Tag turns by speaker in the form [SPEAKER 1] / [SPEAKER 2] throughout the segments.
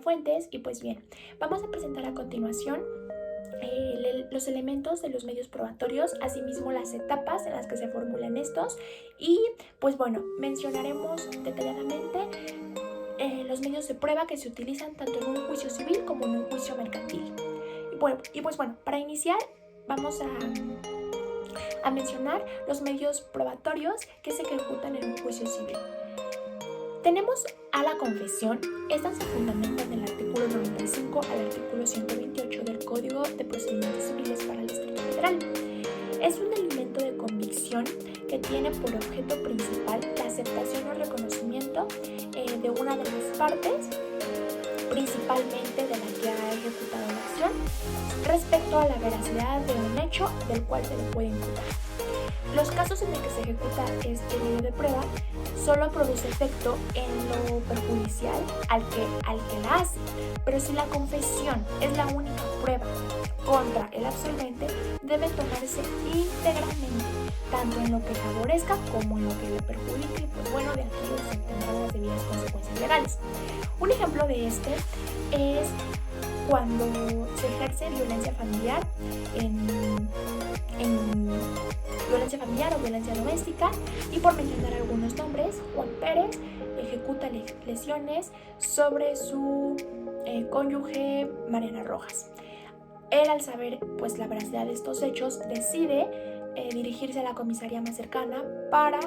[SPEAKER 1] fuentes y pues bien, vamos a presentar a continuación los elementos de los medios probatorios, asimismo las etapas en las que se formulan estos y pues bueno, mencionaremos detalladamente los medios de prueba que se utilizan tanto en un juicio civil como en un juicio mercantil. Y pues bueno, para iniciar vamos a mencionar los medios probatorios que se ejecutan en un juicio civil. Tenemos a la confesión. Esta se fundamenta en el artículo 95 al artículo 128 del Código de Procedimientos Civiles para el Distrito Federal. Es un elemento de convicción que tiene por objeto principal la aceptación o reconocimiento de una de las partes, principalmente de la que ha ejecutado la acción, respecto a la veracidad de un hecho del cual se le puede imputar. Los casos en los que se ejecuta este medio de prueba solo produce efecto en lo perjudicial al que la hace, pero si la confesión es la única prueba contra el absolvente, debe tomarse íntegramente, tanto en lo que favorezca como en lo que le perjudique, y pues bueno, de aquí se tendrán las debidas consecuencias legales. Un ejemplo de este es cuando se ejerce violencia familiar violencia familiar o violencia doméstica, y por mencionar algunos nombres, Juan Pérez ejecuta lesiones sobre su cónyuge Mariana Rojas. Él, al saber pues la veracidad de estos hechos, decide dirigirse a la comisaría más cercana para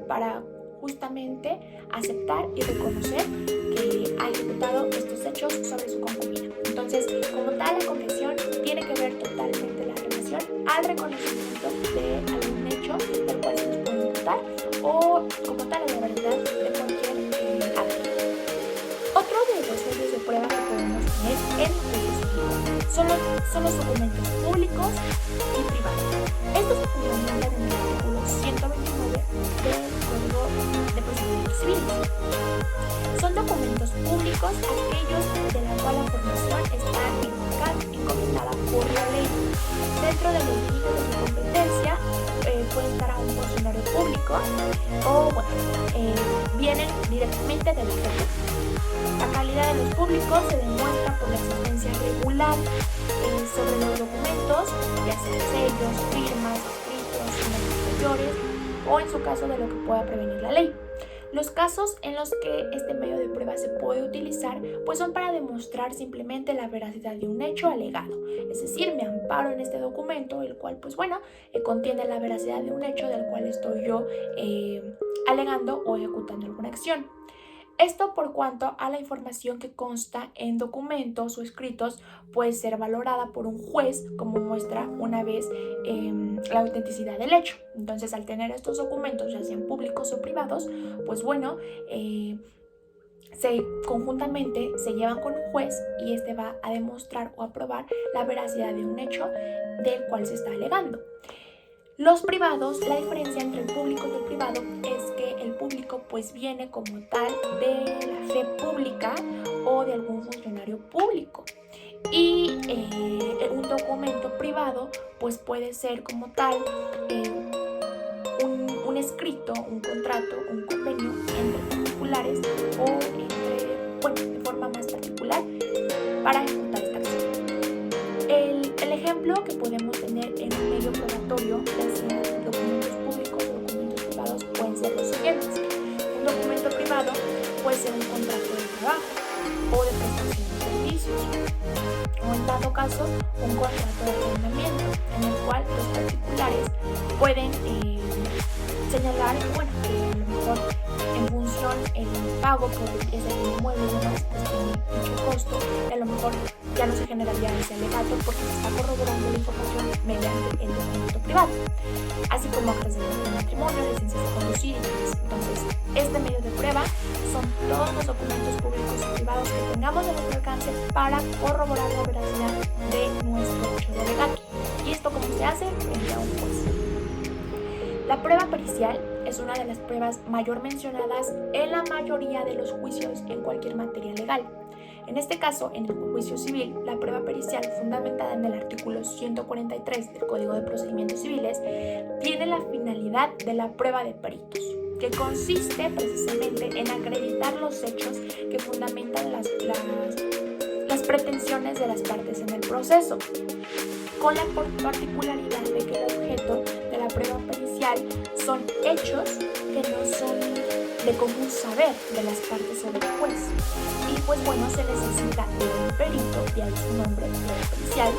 [SPEAKER 1] para justamente aceptar y reconocer que ha ejecutado estos hechos sobre su concubina. Entonces, como tal, la confesión tiene que ver totalmente la relación al reconocimiento de algún hecho del cual se nos puede imputar o como tal a la verdad de cualquier acto. Otro de los medios de prueba que podemos tener en el juicio civil son los documentos públicos y privados. Estos se fundamentan en el artículo 129 del Código de Procedimientos Civiles. Son documentos públicos aquellos de la cual la formación está encomendada por la ley. Dentro de los límites de su competencia puede estar a un funcionario público o vienen directamente de la ley. La calidad de los públicos se demuestra por la existencia regular sobre los documentos, ya sean sellos, firmas, escritos, firmas posteriores o en su caso de lo que pueda prevenir la ley. Los casos en los que este medio de prueba se puede utilizar pues son para demostrar simplemente la veracidad de un hecho alegado, es decir, me amparo en este documento el cual contiene la veracidad de un hecho del cual estoy yo alegando o ejecutando alguna acción. Esto por cuanto a la información que consta en documentos o escritos puede ser valorada por un juez como muestra una vez la autenticidad del hecho. Entonces, al tener estos documentos, ya sean públicos o privados, conjuntamente se llevan con un juez y este va a demostrar o aprobar la veracidad de un hecho del cual se está alegando. Los privados, la diferencia entre el público y el privado es que el público viene como tal de la fe pública o de algún funcionario público y un documento privado puede ser como tal un escrito, un contrato, un convenio entre particulares o de forma más particular para ejecutar esta acción. El ejemplo que podemos tener en un medio probatorio, ya sea documentos públicos o documentos privados, pueden ser los siguientes. Un documento privado puede ser un contrato de trabajo o de prestación de servicios, o en dado caso, un contrato de arrendamiento, en el cual los particulares pueden señalar que a lo mejor en función el pago por ese inmueble y demás tiene mucho costo y a lo mejor ya no se generaría ese alegato porque se está corroborando la información mediante el documento privado, así como actas de matrimonio, licencias de conducir y demás. Entonces, este medio de prueba son todos los documentos públicos y privados que tengamos a nuestro alcance para corroborar la veracidad de nuestro hecho de alegato. ¿Y esto cómo se hace? Frente a un juez. La prueba pericial es una de las pruebas mayor mencionadas en la mayoría de los juicios en cualquier materia legal. En este caso, en el juicio civil, la prueba pericial, fundamentada en el artículo 143 del Código de Procedimientos Civiles, tiene la finalidad de la prueba de peritos. que consiste precisamente en acreditar los hechos que fundamentan las pretensiones de las partes en el proceso, con la particularidad de que el objeto de la prueba pericial son hechos que no son de común saber de las partes o del juez. Y pues bueno, se necesita de un perito, de ahí su nombre, prueba pericial,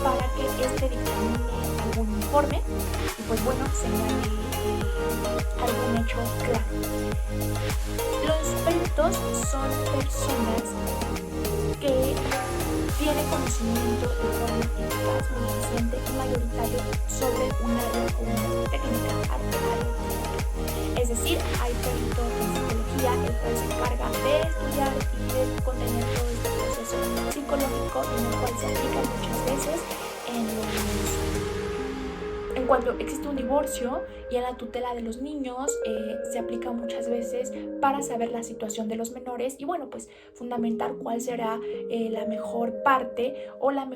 [SPEAKER 1] para que éste dictamine algún informe y pues bueno, señale algún hecho claro. Los peritos son personas que tienen conocimiento de forma eficaz, muy eficiente y mayoritario sobre un área o una técnica artesanal. Es decir, hay peritos en psicología, el cual se encarga de estudiar y de contener todo este proceso psicológico en el cual se aplica muchas veces en cuanto existe un divorcio y en la tutela de los niños, se aplica muchas veces para saber la situación de los menores y bueno, pues fundamentar cuál será la mejor parte o el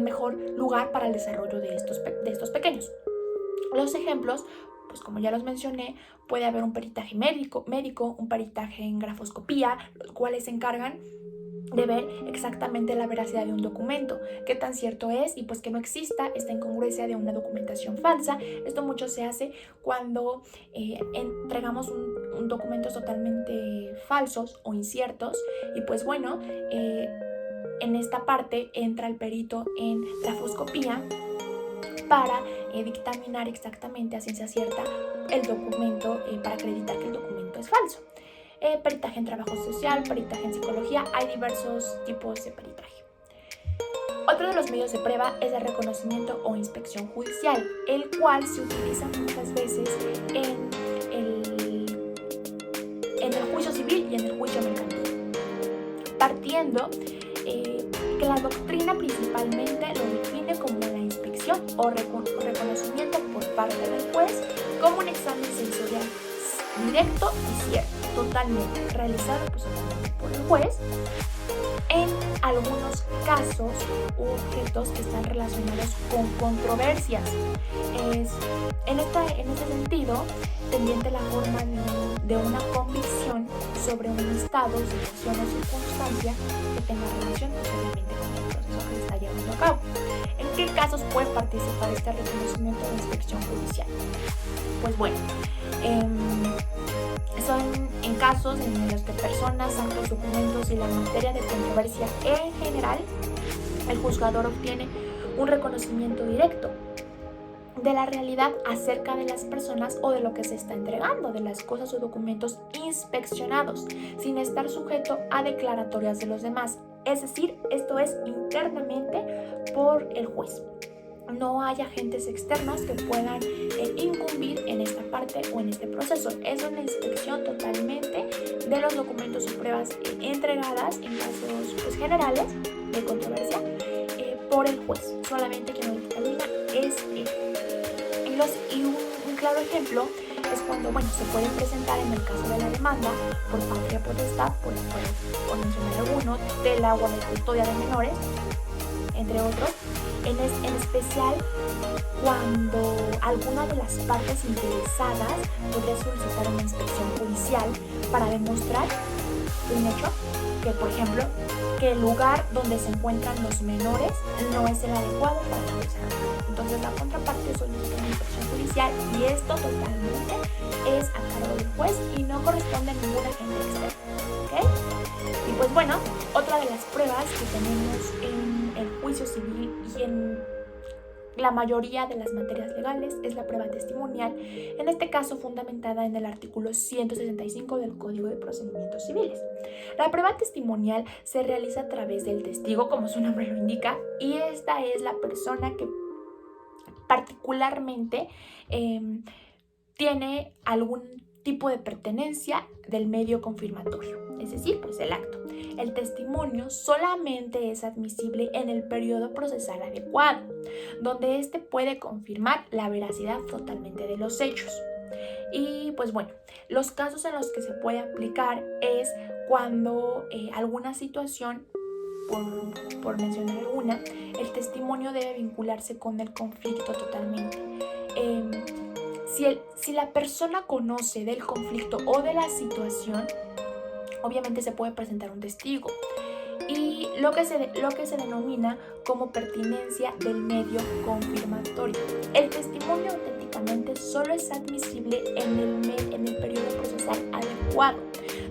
[SPEAKER 1] mejor lugar para el desarrollo de estos pequeños. Los ejemplos, pues como ya los mencioné, puede haber un peritaje médico, un peritaje en grafoscopía, los cuales se encargan de ver exactamente la veracidad de un documento, qué tan cierto es y pues que no exista esta incongruencia de una documentación falsa. Esto mucho se hace cuando entregamos documentos totalmente falsos o inciertos y pues bueno, en esta parte entra el perito en grafoscopía para dictaminar exactamente a ciencia cierta el documento, para acreditar que el documento es falso. Peritaje en trabajo social, peritaje en psicología, hay diversos tipos de peritaje. Otro de los medios de prueba es el reconocimiento o inspección judicial, el cual se utiliza muchas veces en el juicio civil y en el juicio mercantil, partiendo que la doctrina principalmente lo define como la inspección o reconocimiento por parte del juez como un examen sensorial directo y cierto, totalmente realizado por el juez en algunos casos u objetos que están relacionados con controversias. En este sentido, tendiente la forma de una convicción sobre un estado, situación o circunstancia que tenga relación obviamente con el proceso que se está llevando a cabo. ¿En qué casos puede participar este reconocimiento de inspección judicial? Pues bueno, son en casos en los que personas, actos, documentos y la materia de controversia en general, el juzgador obtiene un reconocimiento directo de la realidad acerca de las personas o de lo que se está entregando, de las cosas o documentos inspeccionados, sin estar sujeto a declaratorias de los demás. Es decir, esto es internamente por el juez. No hay agentes externos que puedan incumbir en esta parte o en este proceso. Es una inspección totalmente de los documentos y pruebas entregadas en casos generales de controversia por el juez. Solamente quien lo determina es él. Y un claro ejemplo es cuando se pueden presentar en el caso de la demanda por patria potestad, por mencionar alguno, tutela o de custodia de menores, entre otros. En especial cuando alguna de las partes interesadas podría solicitar una inspección judicial para demostrar un hecho, que por ejemplo, que el lugar donde se encuentran los menores no es el adecuado para la desarrollo. Entonces la contraparte solicita una inspección judicial y esto totalmente es a cargo del juez y no corresponde a ningún agente externo, ¿okay? Y pues bueno, otra de las pruebas que tenemos en el juicio civil y en la mayoría de las materias legales es la prueba testimonial, en este caso fundamentada en el artículo 165 del Código de Procedimientos Civiles. La prueba testimonial se realiza a través del testigo, como su nombre lo indica, y esta es la persona que particularmente tiene algún tipo de pertenencia del medio confirmatorio, es decir, pues el acto. El testimonio solamente es admisible en el periodo procesal adecuado, donde éste puede confirmar la veracidad totalmente de los hechos. Y pues bueno, los casos en los que se puede aplicar es cuando alguna situación, por mencionar alguna, el testimonio debe vincularse con el conflicto totalmente. Si la persona conoce del conflicto o de la situación, obviamente se puede presentar un testigo y lo que se denomina como pertinencia del medio confirmatorio. El testimonio auténticamente solo es admisible en el periodo procesal adecuado,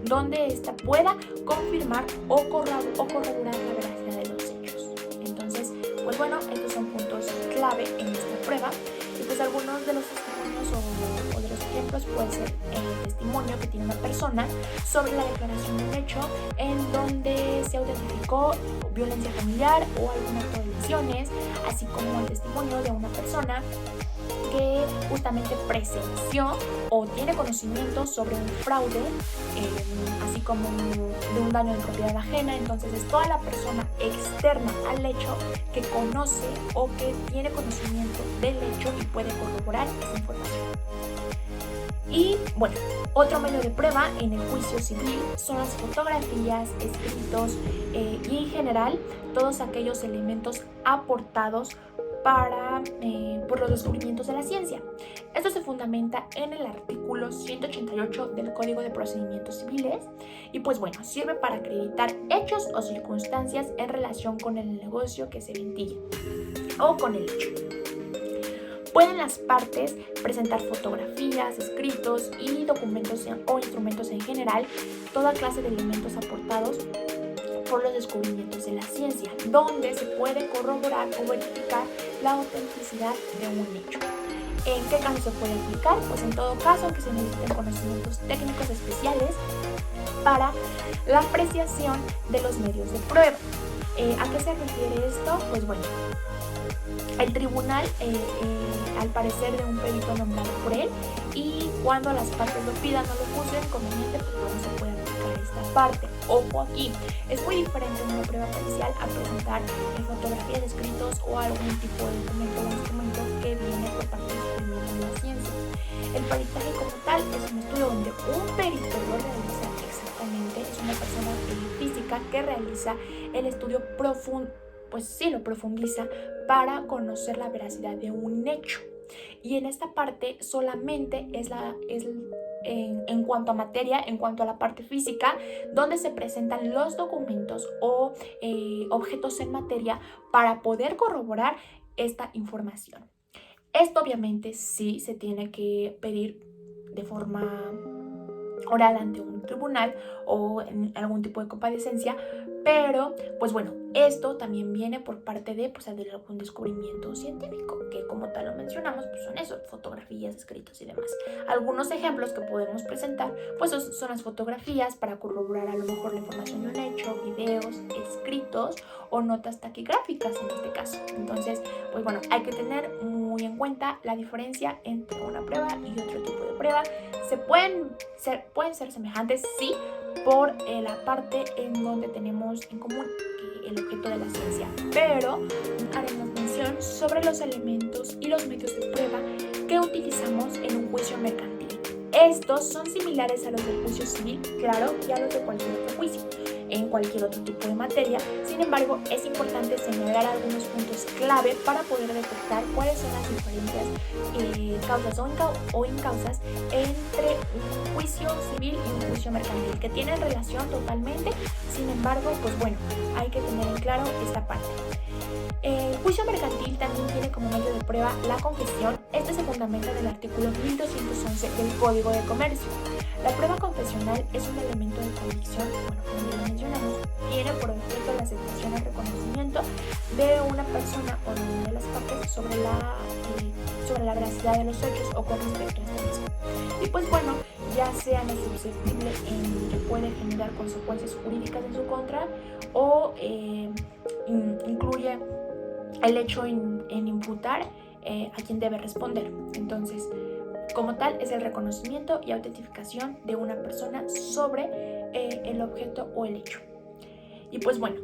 [SPEAKER 1] donde ésta pueda confirmar o corroborar la veracidad de los hechos. Entonces, pues bueno, estos son puntos clave en esta prueba. Y pues algunos de los testimonios o de los ejemplos pueden ser el testimonio que tiene una persona sobre la declaración de un hecho en donde se autentificó violencia familiar o algún acto de lesiones, así como el testimonio de una persona que justamente presenció o tiene conocimiento sobre un fraude, así como de un daño de propiedad ajena. Entonces es toda la persona externa al hecho que conoce o que tiene conocimiento del hecho y puede corroborar esa información. Y bueno, otro medio de prueba en el juicio civil son las fotografías, escritos y en general todos aquellos elementos aportados por los descubrimientos de la ciencia. Esto se fundamenta en el artículo 188 del Código de Procedimientos Civiles y pues bueno, sirve para acreditar hechos o circunstancias en relación con el negocio que se ventilla o con el hecho. Pueden las partes presentar fotografías, escritos y documentos o instrumentos en general, toda clase de elementos aportados por los descubrimientos de la ciencia, donde se puede corroborar o verificar la autenticidad de un hecho. ¿En qué caso se puede aplicar? Pues en todo caso que se necesiten conocimientos técnicos especiales para la apreciación de los medios de prueba. ¿A qué se refiere esto? Pues bueno, el tribunal, al parecer de un perito nombrado por él, y cuando las partes lo pidan o lo juzguen conveniente, pues bueno, se puede aplicar esta parte. Ojo aquí, es muy diferente en una prueba pericial a presentar fotografías, escritos o algún tipo de documento o instrumento que viene por parte del descubrimiento de la ciencia. El peritaje como tal es un estudio donde un perito lo realiza exactamente, es una persona física que realiza el estudio profundo, pues sí, lo profundiza para conocer la veracidad de un hecho. Y en esta parte solamente es en cuanto a materia, en cuanto a la parte física, donde se presentan los documentos o objetos en materia para poder corroborar esta información. Esto obviamente sí se tiene que pedir de forma oral ante un tribunal o en algún tipo de comparecencia, pero pues bueno, esto también viene por parte de algún descubrimiento científico, que como tal lo mencionamos, pues son eso, fotografías, escritos y demás. Algunos ejemplos que podemos presentar pues son las fotografías para corroborar a lo mejor la información de un hecho, videos, escritos o notas taquigráficas en este caso. Entonces, pues bueno, hay que tener muy en cuenta la diferencia entre una prueba y otro tipo de prueba. Pueden ser semejantes, sí, por la parte en donde tenemos en común el objeto de la ciencia, pero haremos mención sobre los elementos y los medios de prueba que utilizamos en un juicio mercantil. Estos son similares a los del juicio civil, claro, y a los de cualquier otro juicio, en cualquier otro tipo de materia. Sin embargo, es importante señalar algunos puntos clave para poder detectar cuáles son las diferencias causas o incausas entre un juicio civil y un juicio mercantil, que tienen relación totalmente. Sin embargo, pues bueno, hay que tener en claro esta parte. El juicio mercantil también tiene como medio de prueba la confesión. Este se fundamenta en el artículo 1211 del Código de Comercio. La prueba confesional es un elemento de convicción, bueno, como ya lo mencionamos, tiene por objeto la aceptación o reconocimiento de una persona o de una de las partes sobre la veracidad de los hechos o con respecto a este mismo. Y pues bueno, ya sea no susceptible en que puede generar consecuencias jurídicas en su contra o incluye el hecho en imputar a quien debe responder. Entonces, como tal, es el reconocimiento y autentificación de una persona sobre el objeto o el hecho. Y pues bueno,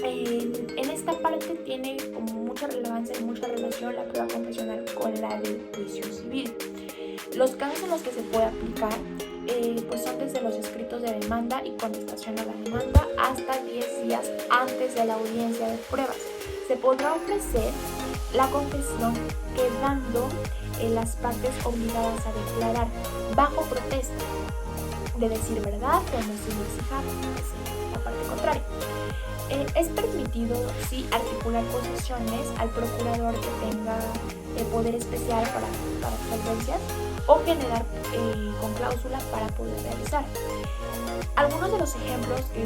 [SPEAKER 1] en esta parte tiene como mucha relevancia y mucha relación la prueba confesional con la del juicio civil. Los casos en los que se puede aplicar pues son desde los escritos de demanda y contestación a la demanda hasta 10 días antes de la audiencia de pruebas. Se podrá ofrecer la confesión quedando las partes obligadas a declarar bajo protesta de decir verdad cuando se le exija la parte contraria. Es permitido, sí, articular posiciones al procurador que tenga poder especial para absolvencias o generar con cláusula para poder realizar. Algunos de los ejemplos que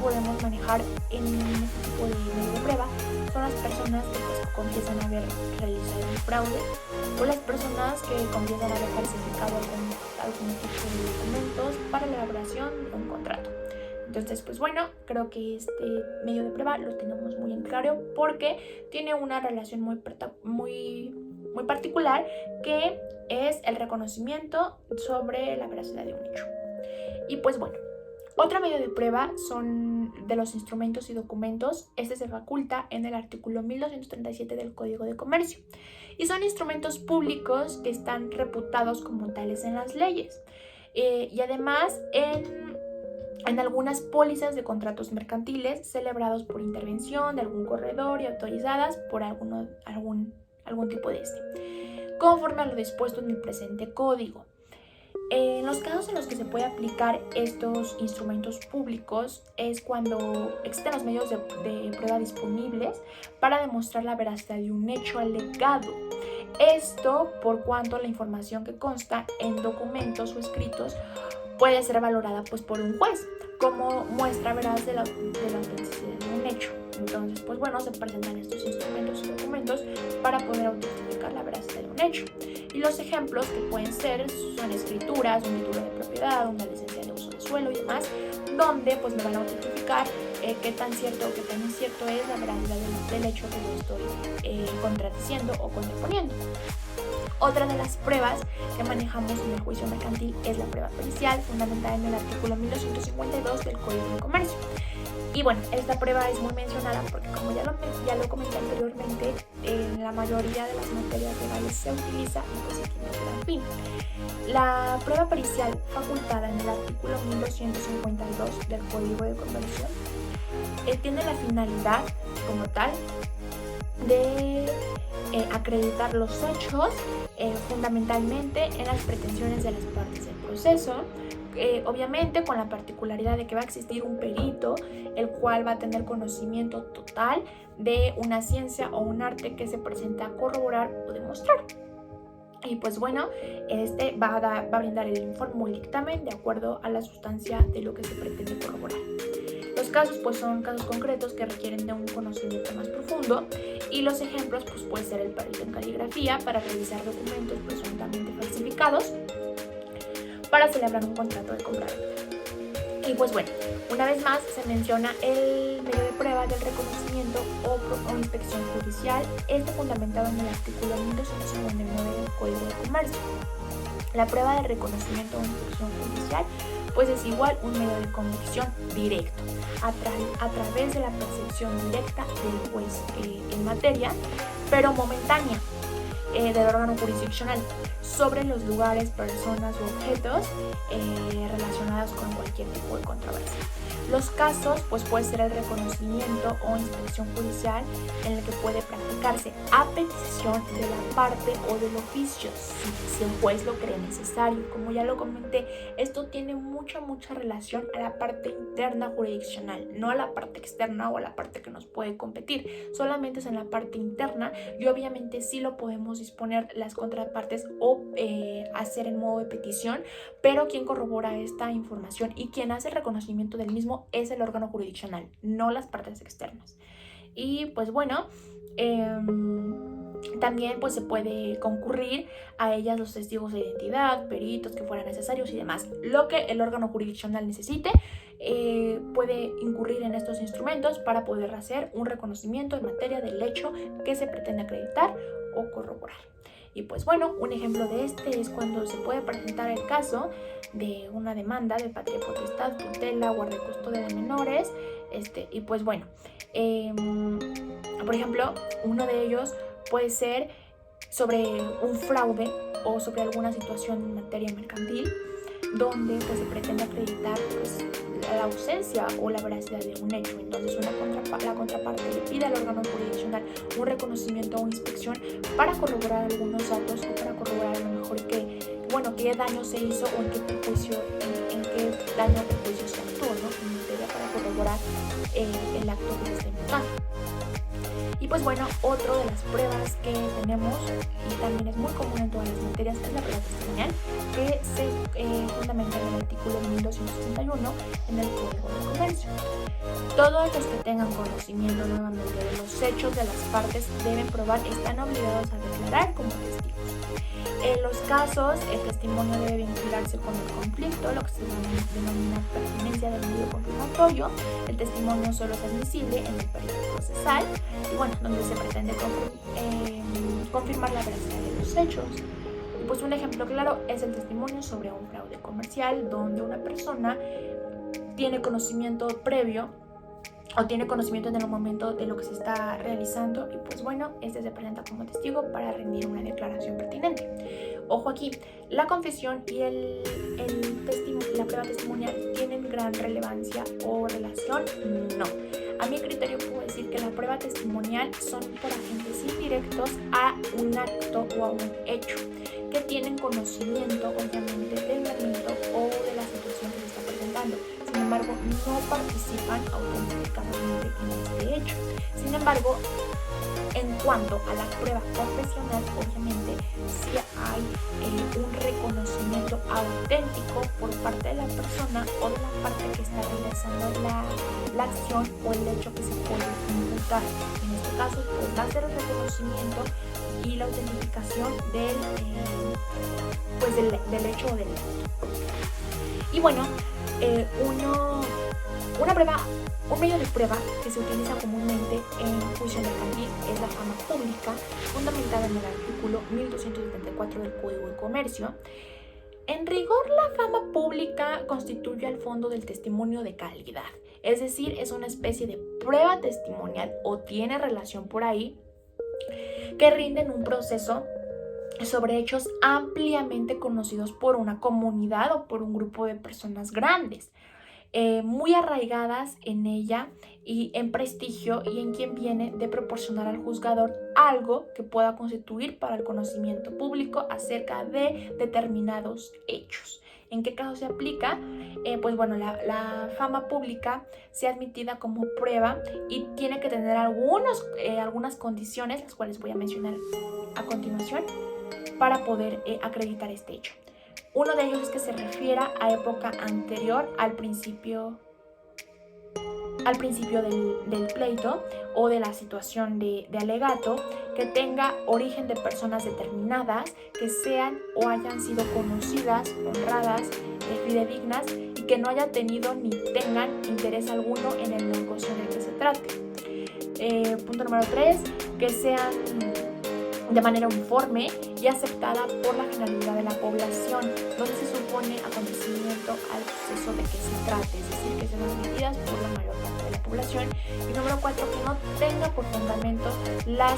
[SPEAKER 1] podemos manejar en este tipo de medio de prueba son las personas que confiesan haber realizado un fraude o las personas que confiesan haber falsificado algún tipo de documentos para la elaboración de un contrato. Entonces, pues bueno, creo que este medio de prueba lo tenemos muy en claro porque tiene una relación muy particular, que es el reconocimiento sobre la veracidad de un hecho. Y pues bueno, otro medio de prueba son de los instrumentos y documentos. Este se faculta en el artículo 1237 del Código de Comercio y son instrumentos públicos que están reputados como tales en las leyes y además en algunas pólizas de contratos mercantiles celebrados por intervención de algún corredor y autorizadas por algún tipo de conforme a lo dispuesto en el presente código. En los casos en los que se puede aplicar estos instrumentos públicos es cuando existen los medios de prueba disponibles para demostrar la veracidad de un hecho alegado. Esto por cuanto la información que consta en documentos o escritos puede ser valorada pues por un juez como muestra veraz de la autenticidad de un hecho. Entonces, pues bueno, se presentan estos instrumentos y documentos para poder autentificar la veracidad de un hecho. Y los ejemplos que pueden ser son escrituras, un título de propiedad, una licencia de uso de suelo y demás, donde pues me van a autentificar qué tan cierto o qué tan incierto es la veracidad del hecho que yo estoy contradiciendo o contraponiendo. Otra de las pruebas que manejamos en el juicio mercantil es la prueba pericial, fundamentada en el artículo 1252 del Código de Comercio. Y bueno, esta prueba es muy mencionada porque, como ya lo comenté anteriormente, en la mayoría de las materias legales se utiliza y pues aquí no queda fin. La prueba pericial facultada en el artículo 1252 del Código de Comercio tiene la finalidad como tal de acreditar los hechos fundamentalmente en las pretensiones de las partes del proceso, obviamente con la particularidad de que va a existir un perito el cual va a tener conocimiento total de una ciencia o un arte que se presenta a corroborar o demostrar. Y pues bueno, este va a brindar el informe o el dictamen de acuerdo a la sustancia de lo que se pretende corroborar. Los casos pues son casos concretos que requieren de un conocimiento más profundo y los ejemplos pues puede ser el perito en caligrafía para revisar documentos presuntamente falsificados para celebrar un contrato de compra-venta. Y pues bueno, una vez más se menciona el medio de prueba del reconocimiento o inspección judicial, fundamentado en el artículo 1259 del Código de Comercio. La prueba de reconocimiento o inspección judicial pues es igual un medio de convicción directo a través de la percepción directa del juez en materia, pero momentánea, del órgano jurisdiccional sobre los lugares, personas u objetos relacionados con cualquier tipo de controversia. Los casos pues puede ser el reconocimiento o inspección judicial en el que puede practicarse a petición de la parte o del oficio si el juez lo cree necesario. Como ya lo comenté, esto tiene mucha relación a la parte interna jurisdiccional, no a la parte externa o a la parte que nos puede competir. Solamente es en la parte interna y obviamente sí lo podemos disponer las contrapartes o hacer en modo de petición, pero quien corrobora esta información y quien hace el reconocimiento del mismo es el órgano jurisdiccional, no las partes externas. Y pues bueno, también pues se puede concurrir a ellas los testigos de identidad, peritos que fueran necesarios y demás. Lo que el órgano jurisdiccional necesite puede incurrir en estos instrumentos para poder hacer un reconocimiento en materia del hecho que se pretende acreditar o corroborar. Y pues bueno, un ejemplo de este es cuando se puede presentar el caso de una demanda de patria potestad, tutela, guarda y custodia de menores, y pues bueno, por ejemplo, uno de ellos puede ser sobre un fraude o sobre alguna situación en materia mercantil donde pues se pretende acreditar pues la ausencia o la veracidad de un hecho. Entonces la contraparte le pide al órgano jurisdiccional un reconocimiento o inspección para corroborar algunos datos o para corroborar a lo mejor qué daño se hizo o en qué daño o perjuicio se actuó, ¿no? En materia para corroborar el acto que se está imputando. Y pues bueno, otro de las pruebas que tenemos y también es muy común en todas las materias es la prueba testimonial, que se fundamenta en el artículo 1271 en el Código de Comercio. Todos los que tengan conocimiento nuevamente de los hechos de las partes deben probar, están obligados a declarar como testigos. En los casos, el testimonio debe vincularse con el conflicto, lo que se denomina pertinencia del medio confirmatorio. El testimonio solo es admisible en el periodo procesal y bueno, donde se pretende confirmar la veracidad de los hechos. Y pues un ejemplo claro es el testimonio sobre un fraude comercial, donde una persona tiene conocimiento previo o tiene conocimiento en el momento de lo que se está realizando y pues bueno, este se presenta como testigo para rendir una declaración pertinente. Ojo aquí, la confesión y la prueba testimonial tienen gran relevancia o relación, no. A mi criterio puedo decir que la prueba testimonial son por agentes indirectos a un acto o a un hecho, que tienen conocimiento obviamente del momento o de la situación que se está presentando. Sin embargo, no participan auténticamente en este hecho. Sin embargo, en cuanto a la prueba confesional, obviamente sí hay un reconocimiento auténtico por parte de la persona o de la parte que está realizando la acción o el hecho que se puede imputar. En este caso, pues va a ser el reconocimiento y la autentificación del hecho o del delito. Y bueno, un medio de prueba que se utiliza comúnmente en juicio mercantil es la fama pública, fundamentada en el artículo 1274 del Código de Comercio. En rigor, la fama pública constituye al fondo del testimonio de calidad, es decir, es una especie de prueba testimonial o tiene relación por ahí que rinde en un proceso sobre hechos ampliamente conocidos por una comunidad o por un grupo de personas grandes, muy arraigadas en ella y en prestigio y en quien viene de proporcionar al juzgador algo que pueda constituir para el conocimiento público acerca de determinados hechos. ¿En qué caso se aplica? Pues bueno, la fama pública sea admitida como prueba y tiene que tener algunas condiciones, las cuales voy a mencionar a continuación, para poder acreditar este hecho. Uno de ellos es que se refiera a época anterior al principio del pleito o de la situación de alegato, que tenga origen de personas determinadas, que sean o hayan sido conocidas, honradas, fidedignas y que no haya tenido ni tengan interés alguno en el negocio en el que se trate. Punto número 3, que sean de manera uniforme y aceptada por la generalidad de la población, donde se supone acontecimiento al suceso de que se trate, es decir, que sean admitidas por la mayor parte de la población. Y número 4, que no tenga por fundamento las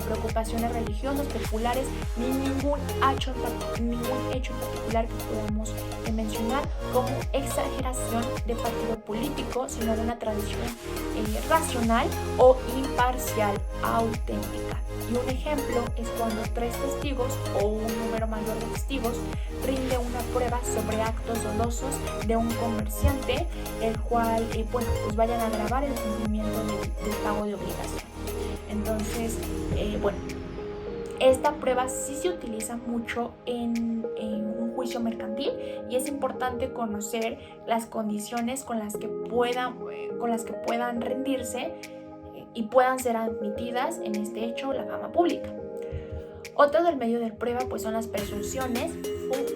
[SPEAKER 1] preocupaciones religiosas, populares, ni ningún hecho en particular que podamos mencionar como exageración de partido político, sino de una tradición racional o imparcial, auténtica. Y un ejemplo es cuando 3 testigos o un número mayor de testigos rinde una prueba sobre actos dolosos de un comerciante, el cual pues vayan a agravar el cumplimiento del pago de obligación. Entonces, esta prueba sí se utiliza mucho en un juicio mercantil y es importante conocer las condiciones con las que puedan rendirse y puedan ser admitidas en este hecho la fama pública. Otro del medio de prueba pues son las presunciones,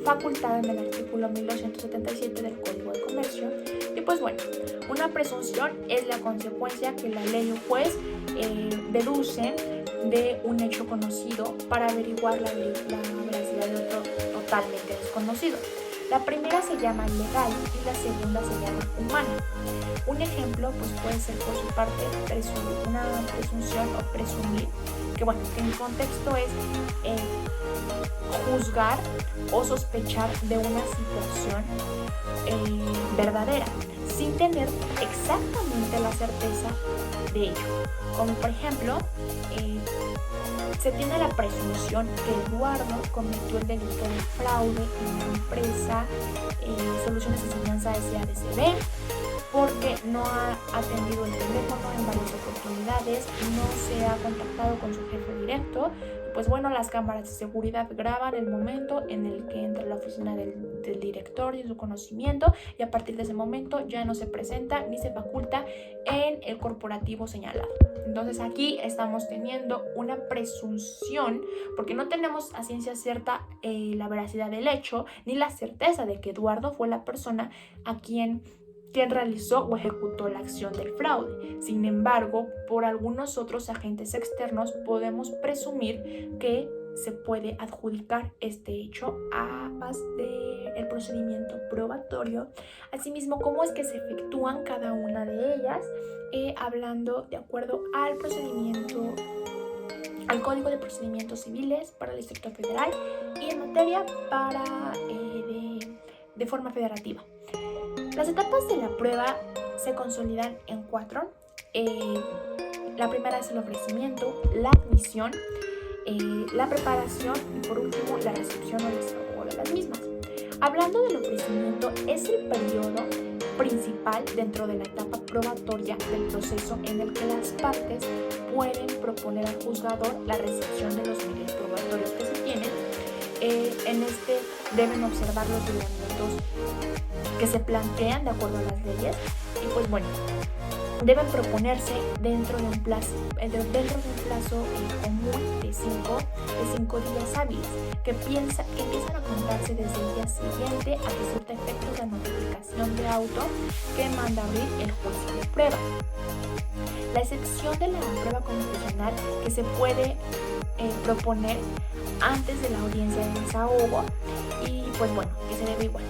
[SPEAKER 1] facultadas en el artículo 1277 del Código de Comercio. Y pues bueno, una presunción es la consecuencia que la ley o juez deduce de un hecho conocido para averiguar la veracidad de otro totalmente desconocido. La primera se llama legal y la segunda se llama humana. Un ejemplo pues puede ser por su parte una presunción o presumir, que bueno, que en contexto es juzgar o sospechar de una situación verdadera, sin tener exactamente la certeza de ello. Como por ejemplo, se tiene la presunción que Eduardo cometió el delito de fraude en la empresa Soluciones de Enseñanza SADCB, porque no ha atendido el teléfono en varias oportunidades, no se ha contactado con su jefe directo. Pues bueno, las cámaras de seguridad graban el momento en el que entra a la oficina del director y su conocimiento, y a partir de ese momento ya no se presenta ni se faculta en el corporativo señalado. Entonces aquí estamos teniendo una presunción, porque no tenemos a ciencia cierta la veracidad del hecho, ni la certeza de que Eduardo fue la persona a quien realizó o ejecutó la acción del fraude. Sin embargo, por algunos otros agentes externos podemos presumir que se puede adjudicar este hecho a base del procedimiento probatorio. Asimismo, cómo es que se efectúan cada una de ellas, hablando de acuerdo al procedimiento, al Código de Procedimientos Civiles para el Distrito Federal y en materia de forma federativa. Las etapas de la prueba se consolidan en 4. La primera es el ofrecimiento, la admisión, la preparación y por último la recepción o desahogo de las mismas. Hablando del ofrecimiento, es el periodo principal dentro de la etapa probatoria del proceso en el que las partes pueden proponer al juzgador la recepción de los medios probatorios que se tienen. En este deben observar los lineamientos que se plantean de acuerdo a las leyes y pues bueno, deben proponerse dentro de un plazo común de 5 días hábiles que empiezan a contarse desde el día siguiente a que surta efectos la notificación de auto que manda abrir el juicio de prueba. La excepción de la prueba constitucional que se puede proponer antes de la audiencia de desahogo y pues bueno, que se debe igual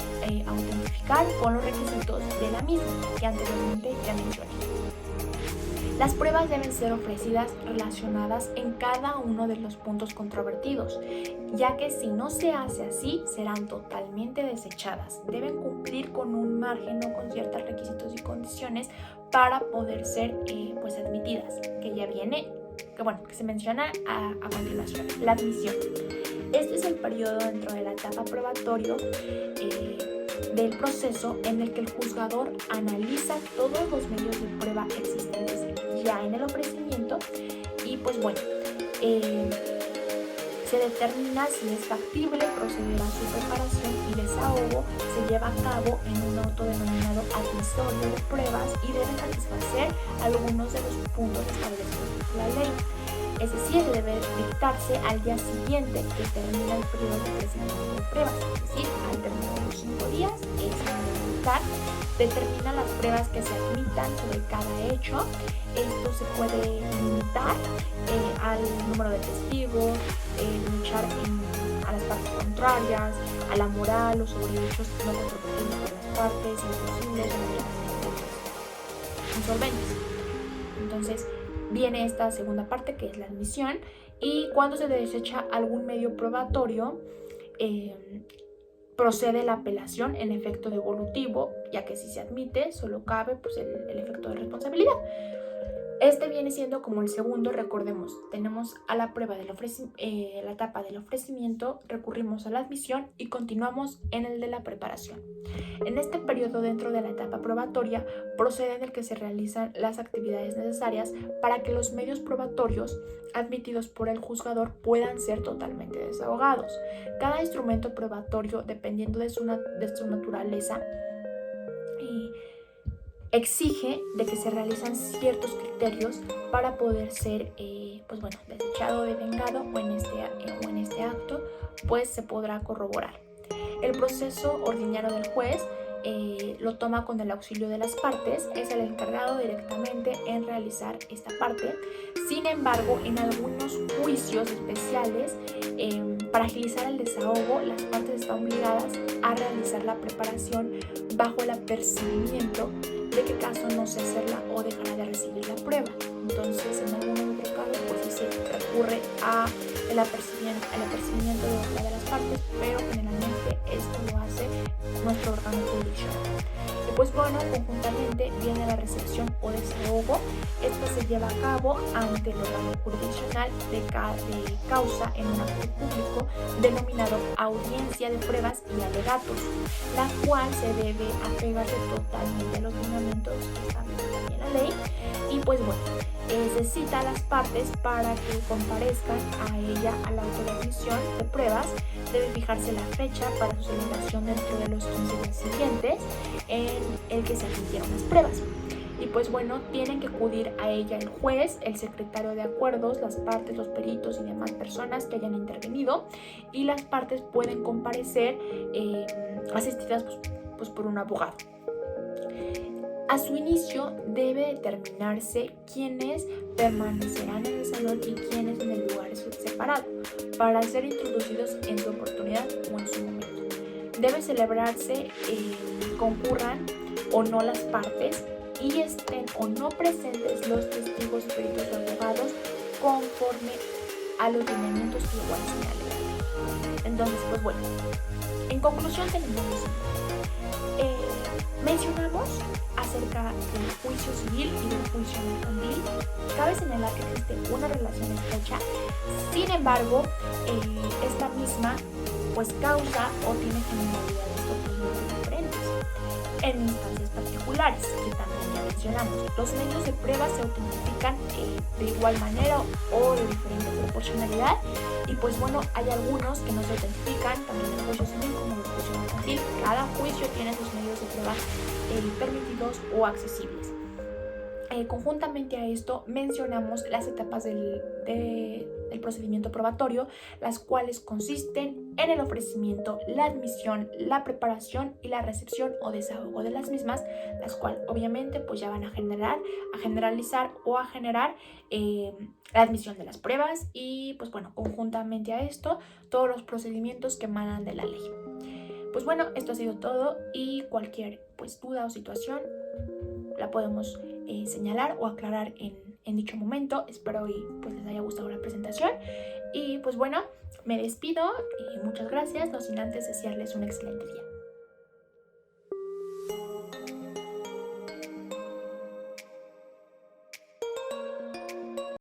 [SPEAKER 1] autentificar con los requisitos de la misma que anteriormente ya mencioné. Las pruebas deben ser ofrecidas relacionadas en cada uno de los puntos controvertidos, ya que si no se hace así, serán totalmente desechadas. Deben cumplir con un margen o con ciertos requisitos y condiciones para poder ser pues admitidas, que ya viene, que se menciona a continuación. La admisión. Este es el periodo dentro de la etapa probatorio del proceso en el que el juzgador analiza todos los medios de prueba existentes ya en el ofrecimiento y pues bueno, se determina si es factible proceder a su preparación y desahogo. Se lleva a cabo en un auto denominado admisorio de pruebas y debe satisfacer algunos de los puntos establecidos por la ley. Es decir, debe dictarse al día siguiente que termina el periodo de ofrecimiento de pruebas, es decir, al término de los 5 días, determina las pruebas que se admitan sobre cada hecho. Esto se puede limitar al número de testigos, luchar a las partes contrarias, a la moral o sobre hechos no controvertidos por las partes, imposibles o insolventes. Entonces, viene esta segunda parte que es la admisión y cuando se desecha algún medio probatorio procede la apelación en efecto devolutivo, ya que si se admite solo cabe pues, el efecto de responsabilidad. Este viene siendo como el segundo. Recordemos, tenemos a la prueba la etapa del ofrecimiento, recurrimos a la admisión y continuamos en el de la preparación. En este periodo dentro de la etapa probatoria procede en el que se realizan las actividades necesarias para que los medios probatorios admitidos por el juzgador puedan ser totalmente desahogados. Cada instrumento probatorio, dependiendo de su naturaleza, exige de que se realizan ciertos criterios para poder ser desechado, devengado o en este acto pues se podrá corroborar. El proceso ordinario del juez lo toma con el auxilio de las partes, es el encargado directamente en realizar esta parte. Sin embargo, en algunos juicios especiales, para agilizar el desahogo, las partes están obligadas a realizar la preparación bajo el apercibimiento de qué caso no se hacerla o dejará de recibir la prueba. Entonces, en algún otro caso, pues sí se recurre a el apercibimiento de otra de las partes, pero generalmente esto lo hace nuestro órgano jurisdiccional. Y pues bueno, conjuntamente viene la recepción o desahogo. Esta se lleva a cabo ante el órgano jurisdiccional de causa en un acto público denominado audiencia de pruebas y alegatos, la cual se debe apegarse totalmente a los lineamientos que establece también la ley. Y pues bueno, se cita a las partes para que comparezcan a ella a la auto de admisión de pruebas. Debe fijarse la fecha para su celebración dentro de los 15 días siguientes en el que se admitieron las pruebas. Y pues bueno, tienen que acudir a ella el juez, el secretario de acuerdos, las partes, los peritos y demás personas que hayan intervenido, y las partes pueden comparecer asistidas pues por un abogado. A su inicio debe determinarse quiénes permanecerán en el salón y quiénes en el lugar separado para ser introducidos en su oportunidad o en su momento. Debe celebrarse, concurran o no las partes y estén o no presentes los testigos, peritos o abogados conforme a los lineamientos que igual señala. Entonces, pues bueno, en conclusión tenemos mencionamos acerca del juicio civil y del juicio mercantil. Cabe señalar que existe una relación estrecha, sin embargo, esta misma pues causa o tiene finalidades totalmente diferentes. En instancias particulares, que también ya mencionamos, los medios de prueba se autentifican de igual manera o de diferente proporcionalidad, y pues bueno, hay algunos que no se autentifican, también en el juicio civil como en el juicio mercantil. Cada juicio tiene sus medios de prueba permitidos o accesibles. Conjuntamente a esto mencionamos las etapas del procedimiento probatorio, las cuales consisten en el ofrecimiento, la admisión, la preparación y la recepción o desahogo de las mismas, las cuales obviamente pues ya van a generalizar o a generar la admisión de las pruebas y pues bueno, conjuntamente a esto todos los procedimientos que emanan de la ley. Pues bueno, esto ha sido todo, y cualquier pues duda o situación la podemos señalar o aclarar en dicho momento. Espero y pues les haya gustado la presentación, y pues bueno, me despido y muchas gracias, no sin antes desearles un excelente día.